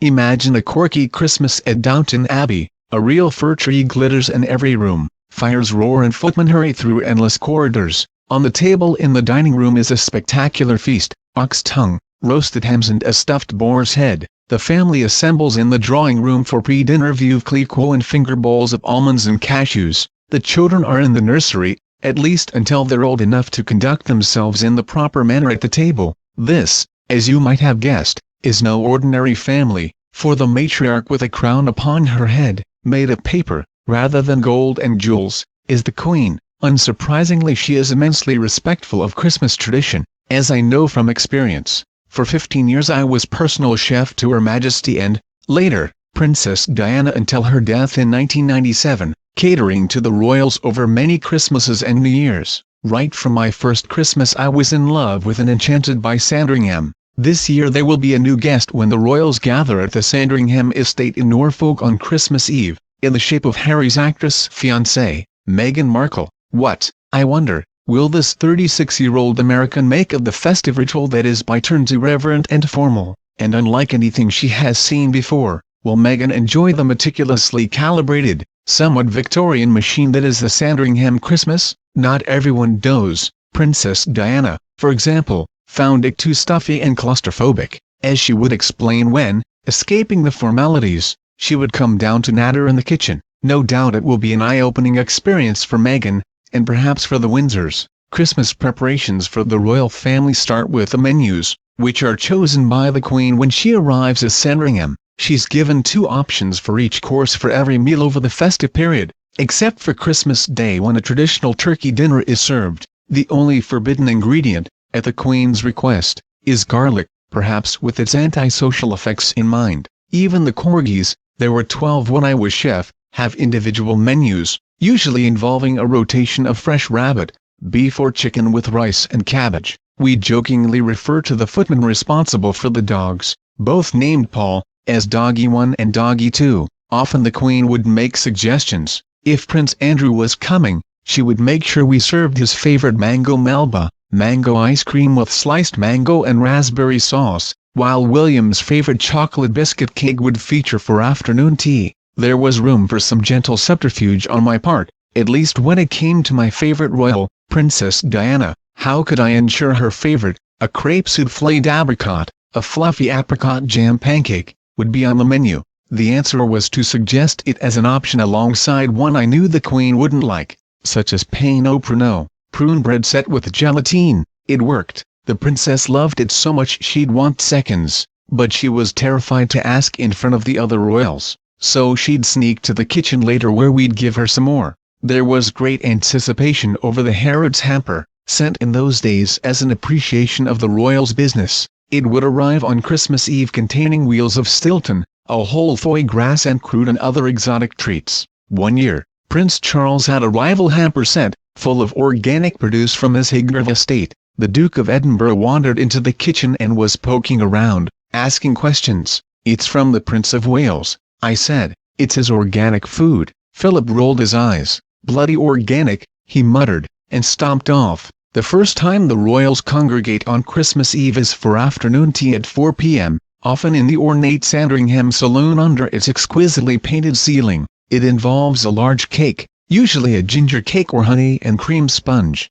Imagine a quirky Christmas at Downton Abbey. A real fir tree glitters in every room, fires roar and footmen hurry through endless corridors. On the table in the dining room is a spectacular feast: ox tongue, roasted hams and a stuffed boar's head. The family assembles in the drawing room for pre-dinner view of Cliquot and finger bowls of almonds and cashews. The children are in the nursery, at least until they're old enough to conduct themselves in the proper manner at the table. This, as you might have guessed, is no ordinary family, for the matriarch with a crown upon her head, made of paper, rather than gold and jewels, is the Queen. Unsurprisingly, she is immensely respectful of Christmas tradition, as I know from experience. For 15 years I was personal chef to Her Majesty and, later, Princess Diana until her death in 1997, catering to the royals over many Christmases and New Years. Right from my first Christmas I was in love with an Enchanted by Sandringham. This year there will be a new guest when the royals gather at the Sandringham estate in Norfolk on Christmas Eve, in the shape of Harry's actress-fiancée, Meghan Markle. What, I wonder, will this 36-year-old American make of the festive ritual that is by turns irreverent and formal, and unlike anything she has seen before? Will Meghan enjoy the meticulously calibrated, somewhat Victorian machine that is the Sandringham Christmas? Not everyone does. Princess Diana, for example, found it too stuffy and claustrophobic, as she would explain when, escaping the formalities, she would come down to natter in the kitchen. No doubt it will be an eye-opening experience for Meghan, and perhaps for the Windsors. Christmas preparations for the royal family start with the menus, which are chosen by the Queen when she arrives at Sandringham. She's given 2 options for each course for every meal over the festive period, except for Christmas Day when a traditional turkey dinner is served. The only forbidden ingredient, at the Queen's request, is garlic, perhaps with its antisocial effects in mind. Even the corgis, there were 12 when I was chef, have individual menus, usually involving a rotation of fresh rabbit, beef or chicken with rice and cabbage. We jokingly refer to the footman responsible for the dogs, both named Paul, as Doggy 1 and Doggy 2. Often the Queen would make suggestions. If Prince Andrew was coming, she would make sure we served his favorite mango melba, mango ice cream with sliced mango and raspberry sauce, while William's favorite chocolate biscuit cake would feature for afternoon tea. There was room for some gentle subterfuge on my part, at least when it came to my favorite royal, Princess Diana. How could I ensure her favorite, a crepe soufflé d'apricot, a fluffy apricot jam pancake, would be on the menu? The answer was to suggest it as an option alongside one I knew the Queen wouldn't like, such as pain au pruneau, prune bread set with gelatine. It worked. The princess loved it so much she'd want seconds, but she was terrified to ask in front of the other royals, so she'd sneak to the kitchen later where we'd give her some more. There was great anticipation over the Harrods hamper, sent in those days as an appreciation of the royals' business. It would arrive on Christmas Eve containing wheels of Stilton, a whole foie gras and crude and other exotic treats. One year, Prince Charles had a rival hamper sent, full of organic produce from his Highgrove estate. The Duke of Edinburgh wandered into the kitchen and was poking around, asking questions. "It's from the Prince of Wales," I said. "It's his organic food." Philip rolled his eyes. "Bloody organic," he muttered, and stomped off. The first time the royals congregate on Christmas Eve is for afternoon tea at 4 p.m., often in the ornate Sandringham saloon under its exquisitely painted ceiling. It involves a large cake, usually a ginger cake or honey and cream sponge.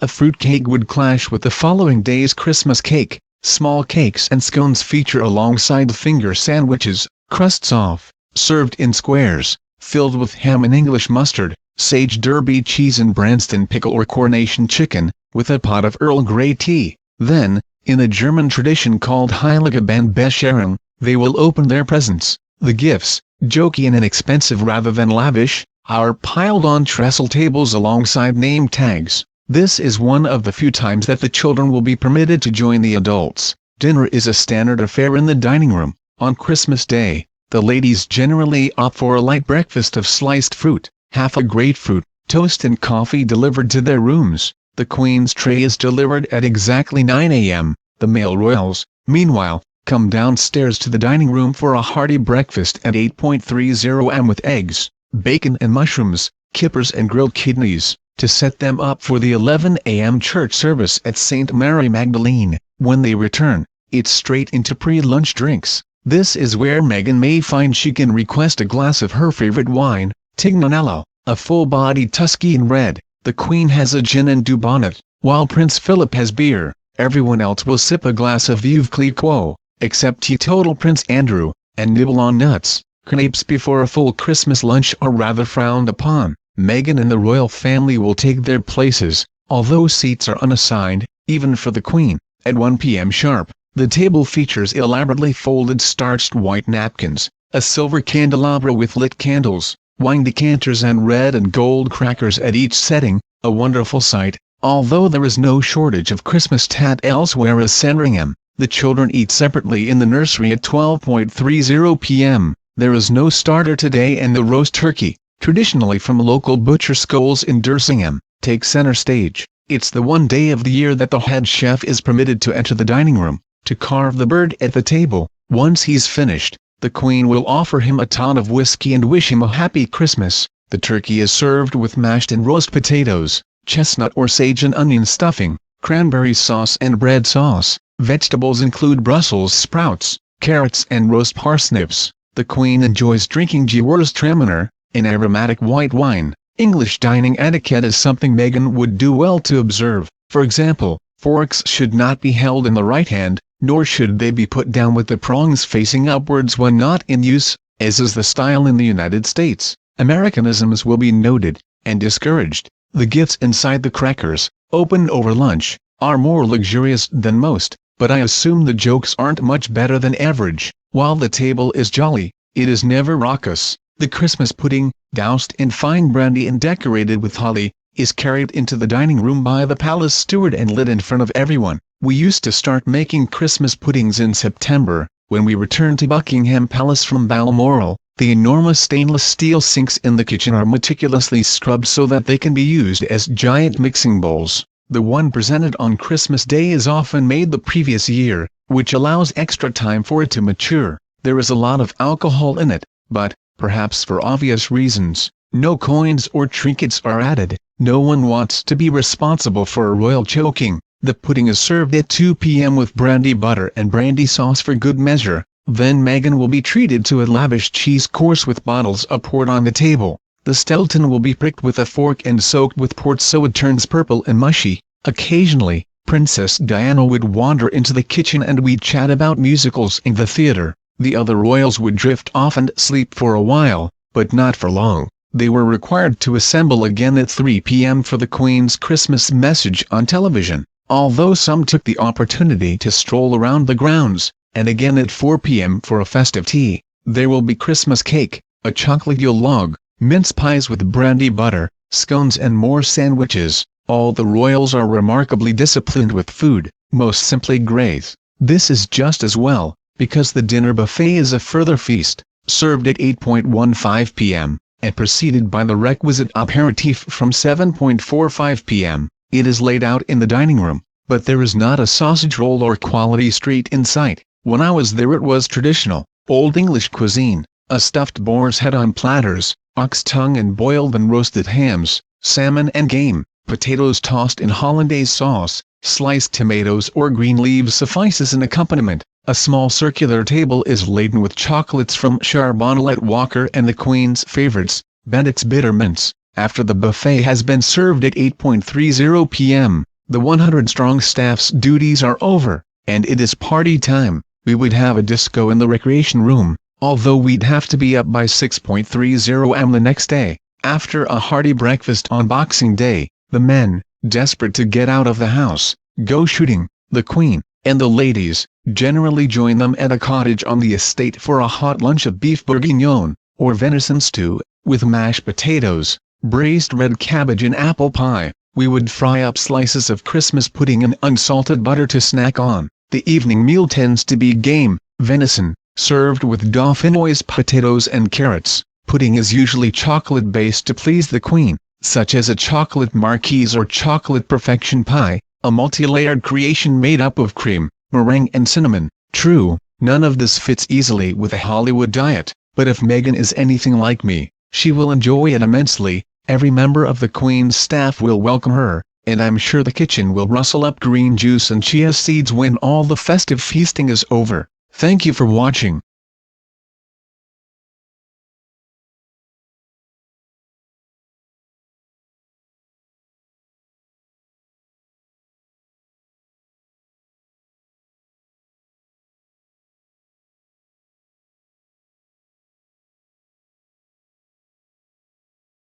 A fruit cake would clash with the following day's Christmas cake. Small cakes and scones feature alongside finger sandwiches, crusts off, served in squares, filled with ham and English mustard, sage Derby cheese and Branston pickle or Coronation chicken, with a pot of Earl Grey tea. Then, in a German tradition called Heilige Bescherung, they will open their presents. The gifts, jokey and inexpensive rather than lavish, are piled on trestle tables alongside name tags. This is one of the few times that the children will be permitted to join the adults. Dinner is a standard affair in the dining room. On Christmas Day, the ladies generally opt for a light breakfast of sliced fruit, half a grapefruit, toast and coffee delivered to their rooms. The Queen's tray is delivered at exactly 9 a.m. The male royals, meanwhile, come downstairs to the dining room for a hearty breakfast at 8:30 am with eggs, bacon and mushrooms, kippers and grilled kidneys, to set them up for the 11 a.m. church service at St. Mary Magdalene. When they return, it's straight into pre-lunch drinks. This is where Meghan may find she can request a glass of her favorite wine, Tignanello, a full-bodied Tuscan red. The Queen has a gin and dubonnet, while Prince Philip has beer. Everyone else will sip a glass of Veuve Clicquot, except teetotal Prince Andrew, and nibble on nuts. Crepes before a full Christmas lunch are rather frowned upon. Meghan and the royal family will take their places, although seats are unassigned, even for the Queen. At 1 p.m. sharp, the table features elaborately folded starched white napkins, a silver candelabra with lit candles, wine decanters and red and gold crackers at each setting, a wonderful sight. Although there is no shortage of Christmas tat elsewhere as Sandringham, the children eat separately in the nursery at 12:30 p.m. There is no starter today, and the roast turkey, traditionally from local butcher Scholes in Dersingham, takes center stage. It's the one day of the year that the head chef is permitted to enter the dining room, to carve the bird at the table. Once he's finished, the Queen will offer him a ton of whiskey and wish him a happy Christmas. The turkey is served with mashed and roast potatoes, chestnut or sage and onion stuffing, cranberry sauce and bread sauce. Vegetables include Brussels sprouts, carrots and roast parsnips. The Queen enjoys drinking Gewürztraminer, an aromatic white wine. English dining etiquette is something Meghan would do well to observe. For example, forks should not be held in the right hand, nor should they be put down with the prongs facing upwards when not in use, as is the style in the United States. Americanisms will be noted, and discouraged. The gifts inside the crackers, opened over lunch, are more luxurious than most, but I assume the jokes aren't much better than average. While the table is jolly, it is never raucous. The Christmas pudding, doused in fine brandy and decorated with holly, is carried into the dining room by the palace steward and lit in front of everyone. We used to start making Christmas puddings in September, when we returned to Buckingham Palace from Balmoral. The enormous stainless steel sinks in the kitchen are meticulously scrubbed so that they can be used as giant mixing bowls. The one presented on Christmas Day is often made the previous year, which allows extra time for it to mature. There is a lot of alcohol in it, but, perhaps for obvious reasons, no coins or trinkets are added. No one wants to be responsible for a royal choking. The pudding is served at 2 p.m. with brandy butter and brandy sauce for good measure. Then Meghan will be treated to a lavish cheese course with bottles poured on the table. The Stelton will be pricked with a fork and soaked with port so it turns purple and mushy. Occasionally, Princess Diana would wander into the kitchen and we'd chat about musicals and the theatre. The other royals would drift off and sleep for a while, but not for long. They were required to assemble again at 3 p.m. for the Queen's Christmas message on television, although some took the opportunity to stroll around the grounds, and again at 4 p.m. for a festive tea. There will be Christmas cake, a chocolate Yule log, mince pies with brandy butter, scones and more sandwiches. All the royals are remarkably disciplined with food, most simply grace. This is just as well, because the dinner buffet is a further feast, served at 8:15 p.m., and preceded by the requisite aperitif from 7:45 p.m. It is laid out in the dining room, but there is not a sausage roll or quality street in sight. When I was there it was traditional, Old English cuisine, a stuffed boar's head on platters, ox tongue and boiled and roasted hams, salmon and game, potatoes tossed in hollandaise sauce, sliced tomatoes or green leaves suffice as an accompaniment. A small circular table is laden with chocolates from Charbonnelet Walker and the Queen's favorites, Bennett's Bitter Mints. After the buffet has been served at 8:30 p.m., the 100-strong staff's duties are over, and it is party time. We would have a disco in the recreation room, although we'd have to be up by 6:30 am the next day. After a hearty breakfast on Boxing Day, the men, desperate to get out of the house, go shooting. The Queen, and the ladies, generally join them at a cottage on the estate for a hot lunch of beef bourguignon, or venison stew, with mashed potatoes, braised red cabbage and apple pie. We would fry up slices of Christmas pudding and unsalted butter to snack on. The evening meal tends to be game, venison, served with dauphinoise potatoes and carrots. Pudding is usually chocolate-based to please the Queen, such as a chocolate marquise or chocolate perfection pie, a multi-layered creation made up of cream, meringue and cinnamon. True, none of this fits easily with a Hollywood diet, but if Meghan is anything like me, she will enjoy it immensely. Every member of the Queen's staff will welcome her, and I'm sure the kitchen will rustle up green juice and chia seeds when all the festive feasting is over. Thank you for watching.